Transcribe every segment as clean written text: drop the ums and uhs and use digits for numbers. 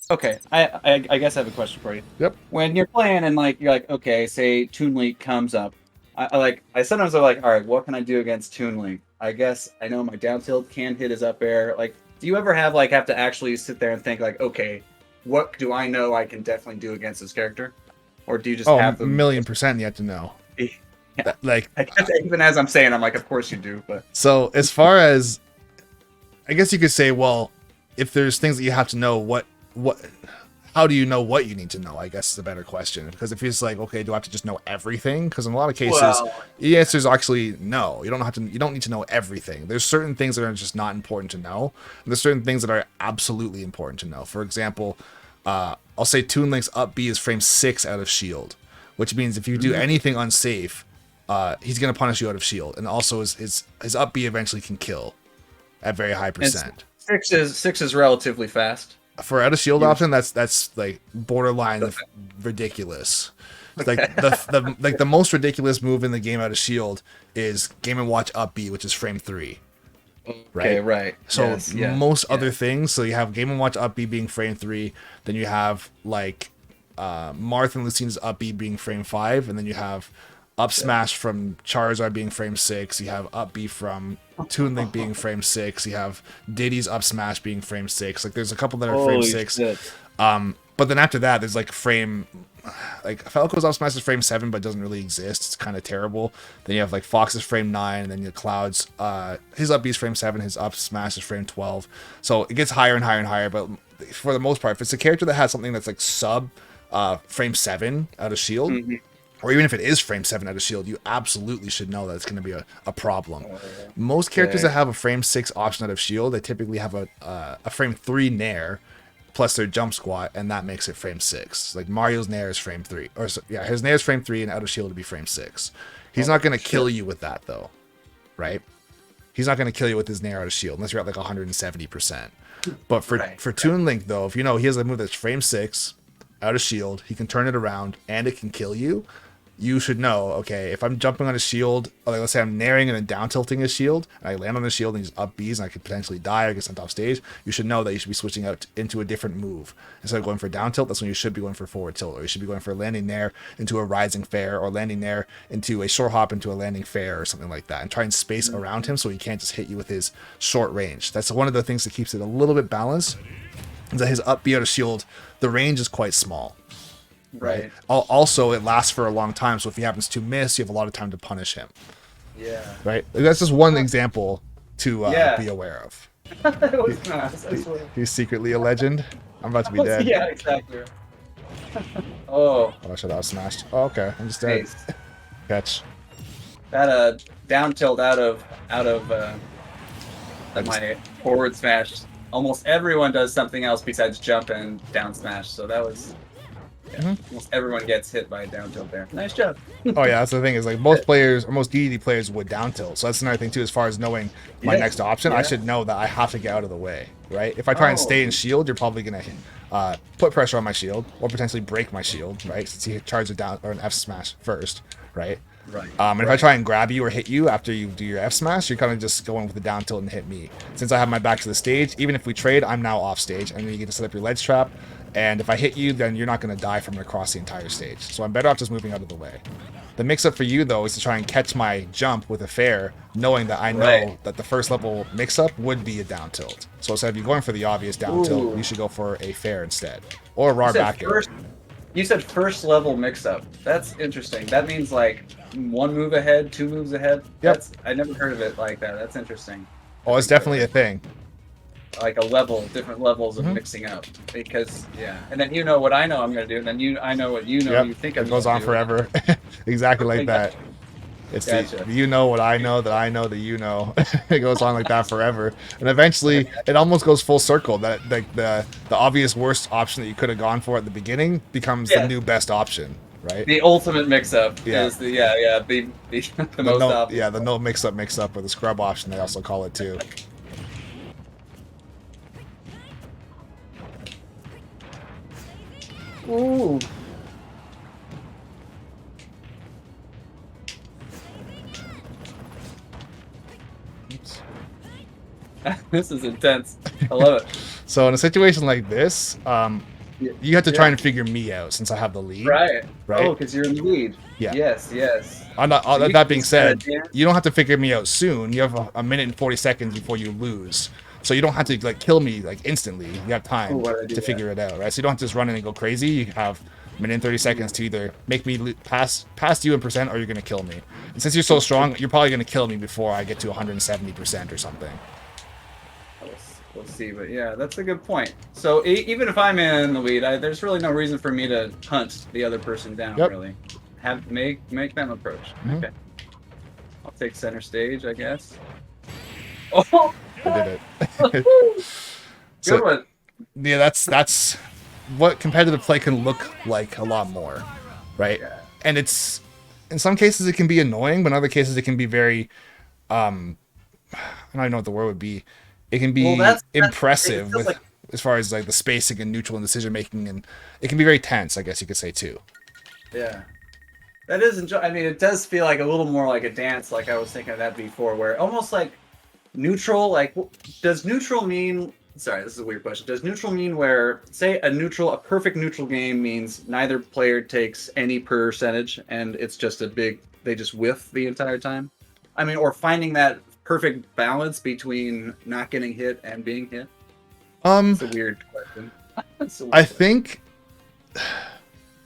Okay, I guess I have a question for you. Yep. When you're playing and like you're like, okay, say Toon Link comes up, I sometimes I'm like, all right, what can I do against Toon Link? I guess I know my down tilt can hit his up air. Like, do you ever have to actually sit there and think like, okay, what do I know I can definitely do against this character, or do you just Oh, have them? $1,000,000% you have to know. Yeah, That, like, I guess even as I'm saying, I'm like, of course you do, but so as far as, I guess you could say, well, if there's things that you have to know, what, how do you know what you need to know? I guess is a better question. Because if it's like, okay, do I have to just know everything? Because in a lot of cases, well, the answer is actually no. You don't have to. You don't need to know everything. There's certain things that are just not important to know. And there's certain things that are absolutely important to know. For example, I'll say Toon Link's up B is frame 6 out of shield, which means if you do anything unsafe, he's gonna punish you out of shield, and also his up B eventually can kill at very high percent. 6 is relatively fast. For out of shield option, that's like borderline ridiculous. Like the most ridiculous move in the game out of shield is Game and Watch up B, which is frame 3. Right. Okay, right. So most other things. So you have Game and Watch up B being frame 3. Then you have like Marth and Lucine's up B being frame 5, and then you have up smash from Charizard being frame 6. You have up B from Toon Link being frame 6. You have Diddy's up smash being frame 6. Like there's a couple that are frame 6. Shit. But then after that, there's like frame, like Falco's up smash is frame 7, but doesn't really exist. It's kind of terrible. Then you have like Fox's frame 9, and then you have Cloud's his up B is frame 7, his up smash is frame 12. So it gets higher and higher and higher. But for the most part, if it's a character that has something that's like sub frame 7 out of shield. Or even if it is frame 7 out of shield, you absolutely should know that it's going to be a problem. Most characters that have a frame 6 option out of shield, they typically have a frame 3 nair plus their jump squat, and that makes it frame 6. Like Mario's nair is frame 3. His nair is frame 3, and out of shield would be frame 6. He's not going to kill you with that, though. Right? He's not going to kill you with his nair out of shield, unless you're at like 170%. But for Toon Link, though, if you know he has a move that's frame 6, out of shield, he can turn it around, and it can kill you, you should know, okay, if I'm jumping on a shield, or like let's say I'm nairing and then down tilting his shield, and I land on the shield and he's up B's and I could potentially die or get sent off stage, you should know that you should be switching out into a different move. Instead of going for down tilt, that's when you should be going for forward tilt, or you should be going for landing nair into a rising fair, or landing nair into a short hop into a landing fair, or something like that, and try and space around him so he can't just hit you with his short range. That's one of the things that keeps it a little bit balanced, is that his up B out of shield, the range is quite small. Right. Also, it lasts for a long time, so if he happens to miss, you have a lot of time to punish him. Yeah. Right. That's just one example to be aware of. It was not, I swear. He's secretly a legend. I'm about to be dead. Yeah, exactly. Oh. I should have smashed. Oh, okay. I'm just dead. Nice. Catch. That down tilt out of my forward smash. Almost everyone does something else besides jump and down smash. So that was. Yeah, almost everyone gets hit by a down tilt there. Nice job. Oh yeah, that's the thing, is like most players or most DD players would down tilt. So that's another thing too, as far as knowing my next option. I should know that I have to get out of the way, right? If I try and stay in shield, you're probably gonna put pressure on my shield or potentially break my shield, right? Since he charges it down or an F smash first, right? Right. And if I try and grab you or hit you after you do your F smash, you're kind of just going with the down tilt and hit me. Since I have my back to the stage, even if we trade, I'm now off stage, and then you get to set up your ledge trap. And if I hit you, then you're not going to die from it across the entire stage. So I'm better off just moving out of the way. The mix-up for you, though, is to try and catch my jump with a fair, knowing that I know that the first level mix-up would be a down tilt. So instead of you going for the obvious down tilt, you should go for a fair instead. Or a raw back air. You said first level mix-up. That's interesting. That means like 1 move ahead, 2 moves ahead? Yep. I never heard of it like that. That's interesting. Oh, it's definitely a thing. Like different levels of mixing up, because and then you know what I know I'm gonna do, and then I know what you know you think I'm gonna do. It goes on forever. Exactly like that. It's you know what I know that you know. It goes on like that forever, and eventually it almost goes full circle. That like the obvious worst option that you could have gone for at the beginning becomes the new best option, right? The ultimate mix-up is the most obvious. Yeah, the no mix-up, or the scrub option they also call it too. Ooh. This is intense. I love it. So in a situation like this, you have to try Yeah. and figure me out since I have the lead, Right. right? Oh, because you're in the lead. Yeah. Yes, yes. So you That can being just kind said, of dance. you don't have to figure me out soon. You have a minute and 40 seconds before you lose. So you don't have to like kill me like instantly. You have Oh, time what I do to that. figure it out, right? So you don't have to just run in and go crazy. You have a minute and 30 seconds to either make me past you in percent or you're going to kill me. And since you're so strong, you're probably going to kill me before I get to 170% or something. We'll see, but yeah, that's a good point. So even if I'm in the lead, there's really no reason for me to hunt the other person down. Yep. Really, make them approach. Mhm. Okay, I'll take center stage, I guess. Oh, I did it. good So one. yeah, that's what competitive play can look like a lot more, right? Yeah. And it's in some cases it can be annoying, but in other cases it can be very I don't even know what the word would be. It can Well, be it impressive feels with like as far as like the spacing and neutral and decision making, and it can be very tense, I guess you could say too. yeah. That is enjoy. I mean, it does feel like a little more like a dance, like I was thinking of that before, where almost like neutral. Like, does neutral mean? Sorry, this is a weird question. Does neutral mean where, say, a perfect neutral game means neither player takes any percentage, and it's just they just whiff the entire time? I mean, or finding that perfect balance between not getting hit and being hit. It's a weird question. I think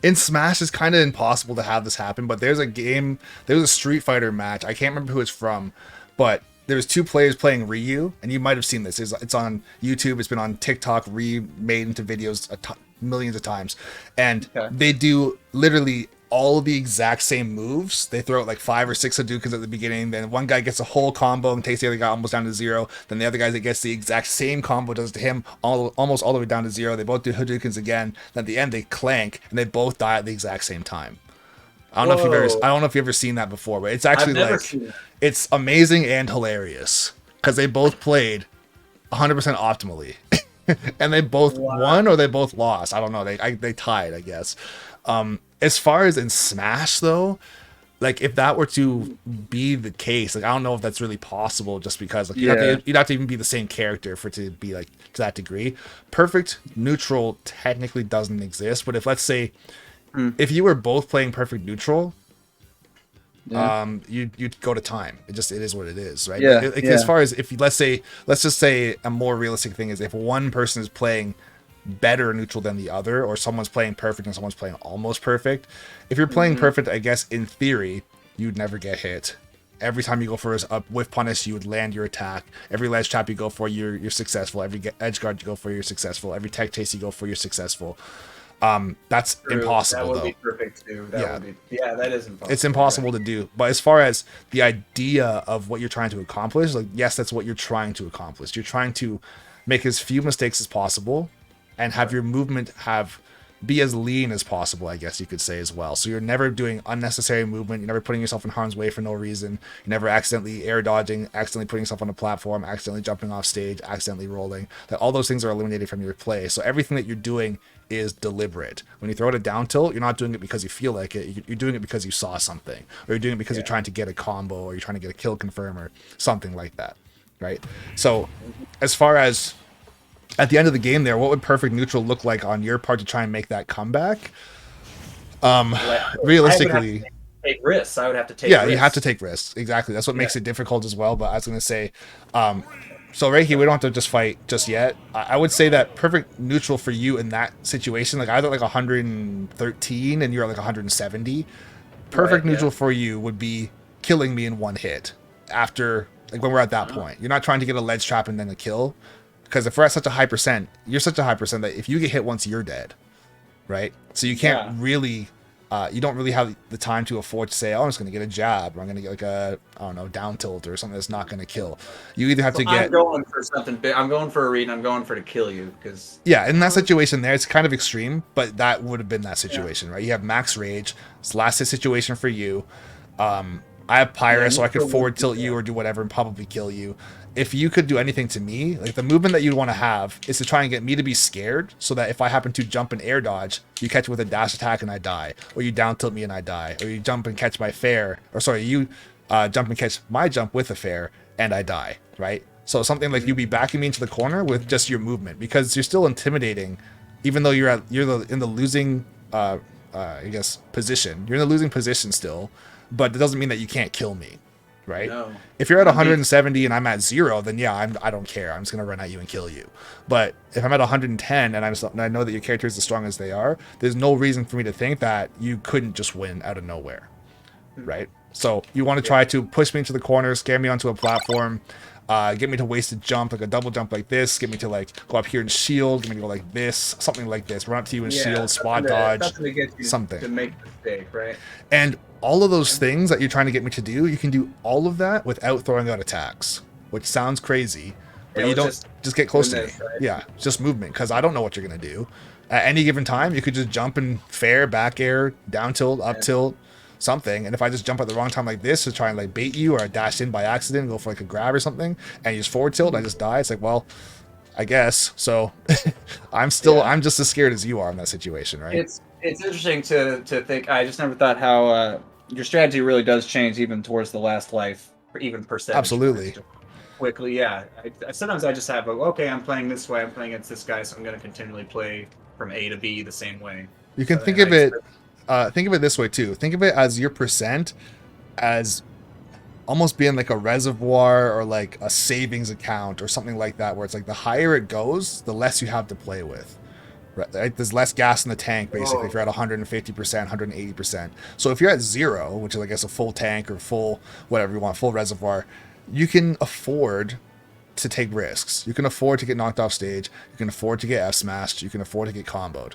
in Smash it's kind of impossible to have this happen, but there's a Street Fighter match. I can't remember who it's from, but there's two players playing Ryu, and you might have seen this. It's on YouTube. It's been on TikTok, remade into videos millions of times, and they do literally all of the exact same moves. They throw out like 5 or 6 Hadoukens at the beginning. Then one guy gets a whole combo and takes the other guy almost down to 0. Then the other guy that gets the exact same combo does to him almost all the way down to 0. They both do Hadoukens again. Then at the end they clank and they both die at the exact same time. I don't know if you've ever seen that before, but it's actually it's amazing and hilarious because they both played 100% optimally. And they both won or they both lost. I don't know. They tied, I guess. As far as in Smash though, like if that were to be the case, like I don't know if that's really possible, just because like you'd have to even be the same character for it to be like to that degree. Perfect neutral technically doesn't exist, but if let's say if you were both playing perfect neutral, you'd go to time. It is what it is, right? As far as if let's just say a more realistic thing is if one person is playing better neutral than the other, or someone's playing perfect and someone's playing almost perfect. If you're playing perfect, I guess in theory you'd never get hit. Every time you go for a whiff punish, you would land your attack. Every ledge trap you go for, you're successful. Every edge guard you go for, you're successful. Every tech chase you go for, you're successful. That's impossible. That would be perfect too. That is impossible. It's impossible to do. But as far as the idea of what you're trying to accomplish, like yes, that's what you're trying to accomplish. You're trying to make as few mistakes as possible and have your movement be as lean as possible, I guess you could say as well. So you're never doing unnecessary movement. You're never putting yourself in harm's way for no reason. You're never accidentally air dodging, accidentally putting yourself on a platform, accidentally jumping off stage, accidentally rolling. That all those things are eliminated from your play. So everything that you're doing is deliberate. When you throw out a down tilt, you're not doing it because you feel like it. You're doing it because you saw something, or you're doing it because you're trying to get a combo, or you're trying to get a kill confirm, or something like that, right? So as far as at the end of the game there, what would perfect neutral look like on your part to try and make that comeback? Realistically, take risks. I would have to take risks. You have to take risks. Exactly. That's what makes it difficult as well. But I was going to say, so right here, we don't have to just fight just yet. I would say that perfect neutral for you in that situation, like either like 113 and you're at like 170, perfect neutral for you would be killing me in one hit after, like when we're at that point. You're not trying to get a ledge trap and then a kill. Because if we're at such a high percent, you're such a high percent that if you get hit once, you're dead, right? So you can't really, you don't really have the time to afford to say, oh, I'm just going to get a jab, or I'm going to get like a, I don't know, down tilt or something that's not going to kill. You either have to get... I'm going for something big. I'm going for a read. I'm going for to kill you, because... Yeah, in that situation there, it's kind of extreme, but that would have been that situation, right? You have max rage. It's the last hit situation for you. I have Pyra, so I could forward tilt you or do whatever and probably kill you. If you could do anything to me, like the movement that you'd want to have is to try and get me to be scared, so that if I happen to jump and air dodge, you catch with a dash attack and I die, or you down tilt me and I die, or you jump and catch my fair, or sorry, you jump and catch my jump with a fair and I die, right? So something like you'd be backing me into the corner with just your movement, because you're still intimidating, even though in the losing I guess position. You're in the losing position still, but it doesn't mean that you can't kill me, right? No. If you're at 170 and I'm at 0, then yeah, I don't care. I'm just gonna run at you and kill you. But if I'm at 110 and I know that your character is as strong as they are, there's no reason for me to think that you couldn't just win out of nowhere, right? So you want to try to push me into the corner, scare me onto a platform, get me to waste a jump, like a double jump like this, get me to like go up here and shield, get me to go like this, something like this, run up to you and shield, spot dodge, to get you something. to make the mistake, right? And all of those things that you're trying to get me to do, you can do all of that without throwing out attacks, which sounds crazy, but you don't just get close to me. Right? Yeah, it's just movement, because I don't know what you're going to do. At any given time, you could just jump and fair, back air, down tilt, up tilt, something, and if I just jump at the wrong time like this to try and like bait you, or I dash in by accident, go for like a grab or something, and you just forward tilt and I just die, it's like, well, I guess so. I'm just as scared as you are in that situation, right? It's interesting to think. I just never thought how your strategy really does change even towards the last life, or even percentage. Absolutely. Quickly, yeah. Sometimes I just have okay, I'm playing this way, I'm playing against this guy, so I'm going to continually play from A to B the same way. You can think of it this way too. Think of it as your percent as almost being like a reservoir or like a savings account or something like that, where it's like the higher it goes, the less you have to play with. Right? There's less gas in the tank, basically, if you're at 150%, 180%. So if you're at 0, which is, I guess, a full tank or full whatever you want, full reservoir, you can afford to take risks. You can afford to get knocked off stage. You can afford to get F smashed. You can afford to get comboed,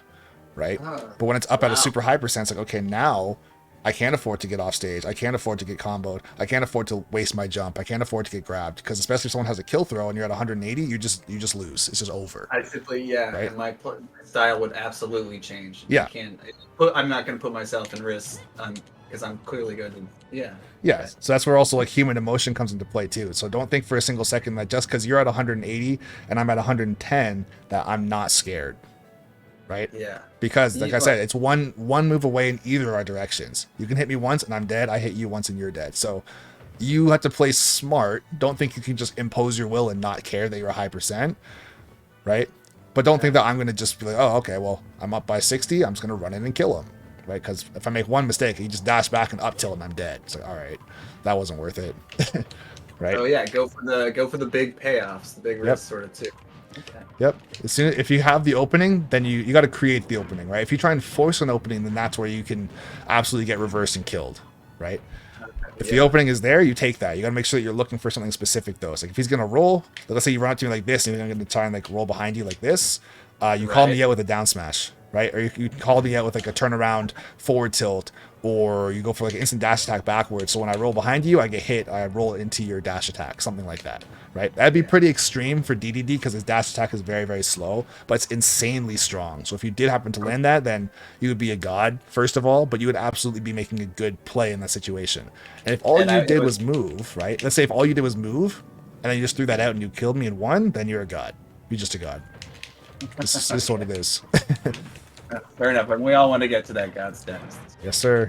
right? But when it's up at a super high percent, it's like, okay, now I can't afford to get off stage. I can't afford to get comboed. I can't afford to waste my jump. I can't afford to get grabbed, because especially if someone has a kill throw and you're at 180, you just lose. It's just over. I simply, right? And my style would absolutely change. Yeah. I'm not going to put myself in risk because I'm clearly good. Yeah. So that's where also like human emotion comes into play too. So don't think for a single second that just because you're at 180 and I'm at 110 that I'm not scared. Right? Yeah. Because like I said, it's one move away in either our directions. You can hit me once and I'm dead. I hit you once and you're dead. So you have to play smart. Don't think you can just impose your will and not care that you're a high percent. Right? But don't think that I'm going to just be like, oh, okay, well, I'm up by 60. I'm just going to run in and kill him. Right? Because if I make one mistake, he just dash back and up tilt and I'm dead. It's like, all right, that wasn't worth it. Right? Oh yeah, go for the big payoffs, the big risks sort of too. Okay. Yep. If you have the opening, then you got to create the opening, right? If you try and force an opening, then that's where you can absolutely get reversed and killed, right? If the opening is there, you take that. You got to make sure that you're looking for something specific, though. So like if he's gonna roll, let's say you run up to me like this, and you're gonna try and like roll behind you like this, you call me out with a down smash, right? Or you call me out with like a turnaround forward tilt, or you go for like an instant dash attack backwards. So when I roll behind you, I get hit, I roll into your dash attack, something like that, right? That'd be pretty extreme for DDD because his dash attack is very, very slow, but it's insanely strong. So if you did happen to land that, then you would be a god, first of all, but you would absolutely be making a good play in that situation. And if all you did was move, right? Let's say if all you did was move, and then you just threw that out and you killed me and won, then you're a god. You're just a god. This is what it is. Fair enough. And we all want to get to that god status. Yes, sir.